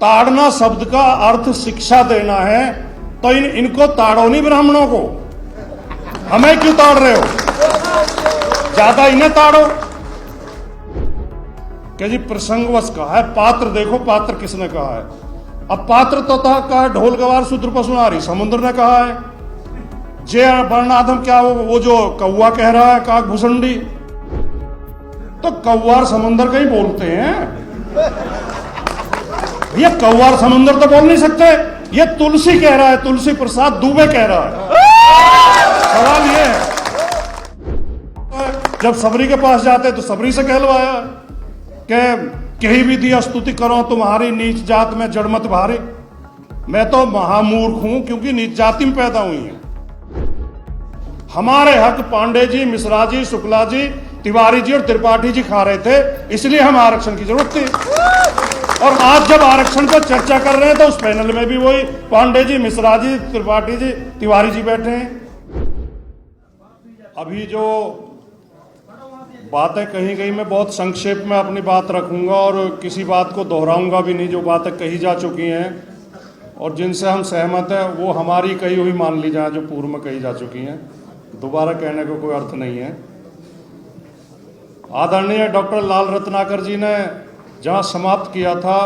ताड़ना शब्द का अर्थ शिक्षा देना है, तो इनको ताड़ो नहीं ब्राह्मणों को। हमें क्यों ताड़ रहे हो? ज्यादा इन्हें ताड़ो। क्या जी प्रसंगवश कहा है, पात्र देखो पात्र किसने कहा है। अब पात्र तो कहा है ढोल गवार शूद्र पशुनारी, समुद्र ने कहा है। जे वर्णाधम क्या वो जो कौवा कह रहा है, काक भुसंडी, तो कौवार समुद्र का ही बोलते हैं भैया। कौवार समुद्र तो बोल नहीं सकते। ये तुलसी कह रहा है, तुलसी प्रसाद दुबे कह रहा है। सवाल ये है, जब सबरी के पास जाते तो सबरी से कहलवाया कि कहीं भी दी स्तुति करो तुम्हारी, नीच जात में जड़मत भारी। मैं तो महामूर्ख हूं क्योंकि नीच जाति में पैदा हुई है। हमारे हक पांडे जी, मिश्रा जी, शुक्ला जी, तिवारी जी और त्रिपाठी जी खा रहे थे, इसलिए हम आरक्षण की जरूरत थी। और आज जब आरक्षण पर चर्चा कर रहे हैं तो उस पैनल में भी वही पांडे जी, मिश्रा जी, त्रिपाठी जी, तिवारी जी बैठे हैं। अभी जो बातें कही गई, मैं बहुत संक्षेप में अपनी बात रखूंगा और किसी बात को दोहराऊंगा भी नहीं। जो बातें कही जा चुकी हैं और जिनसे हम सहमत हैं वो हमारी कही हुई मान ली जाए, जो पूर्व में कही जा चुकी हैं, दोबारा कहने को कोई अर्थ नहीं है। आदरणीय डॉक्टर लाल रत्नाकर जी ने जहां समाप्त किया था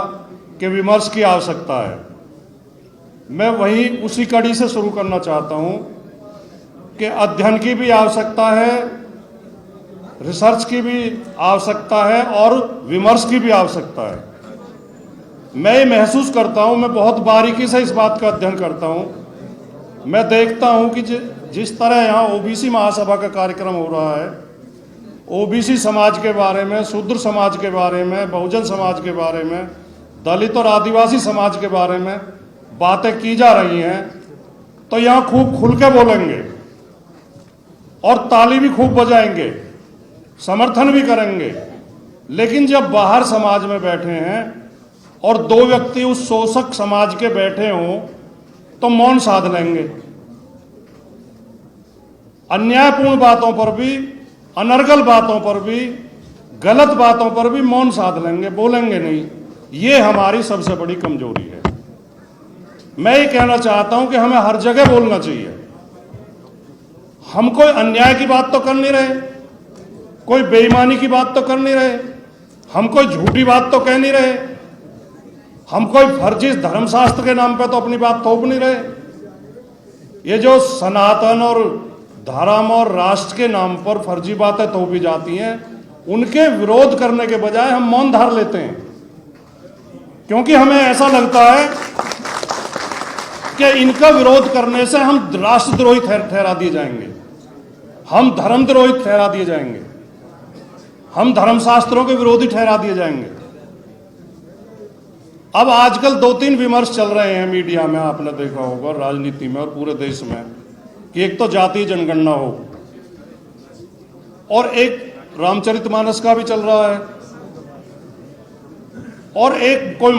कि विमर्श की आवश्यकता है, मैं वही उसी कड़ी से शुरू करना चाहता हूं कि अध्ययन की भी आवश्यकता है, रिसर्च की भी आवश्यकता है और विमर्श की भी आवश्यकता है। मैं ये महसूस करता हूं, मैं बहुत बारीकी से इस बात का अध्ययन करता हूं। मैं देखता हूं कि जिस तरह यहाँ ओबीसी महासभा का कार्यक्रम हो रहा है, ओबीसी समाज के बारे में, शूद्र समाज के बारे में, बहुजन समाज के बारे में, दलित और आदिवासी समाज के बारे में बातें की जा रही हैं, तो यहाँ खूब खुल के बोलेंगे और ताली भी खूब बजाएंगे, समर्थन भी करेंगे। लेकिन जब बाहर समाज में बैठे हैं और दो व्यक्ति उस शोषक समाज के बैठे हों तो मौन साध लेंगे। अन्यायपूर्ण बातों पर भी, अनर्गल बातों पर भी, गलत बातों पर भी मौन साध लेंगे, बोलेंगे नहीं। ये हमारी सबसे बड़ी कमजोरी है। मैं ये कहना चाहता हूं कि हमें हर जगह बोलना चाहिए। हम कोई अन्याय की बात तो कर नहीं रहे, कोई बेईमानी की बात तो कर नहीं रहे, हम कोई झूठी बात तो कह नहीं रहे, हम कोई फर्जी धर्मशास्त्र के नाम पे तो अपनी बात थोप नहीं रहे। ये जो सनातन और धर्म और राष्ट्र के नाम पर फर्जी बातें थोपी जाती हैं, उनके विरोध करने के बजाय हम मौन धार लेते हैं, क्योंकि हमें ऐसा लगता है कि इनका विरोध करने से हम राष्ट्रद्रोही ठहरा दिए जाएंगे, हम धर्मद्रोही ठहरा दिए जाएंगे, हम धर्मशास्त्रों के विरोधी ठहरा दिए जाएंगे। अब आजकल 2-3 विमर्श चल रहे हैं मीडिया में, आपने देखा होगा, राजनीति में और पूरे देश में, कि एक तो जातीय जनगणना हो और एक रामचरितमानस का भी चल रहा है और एक कोई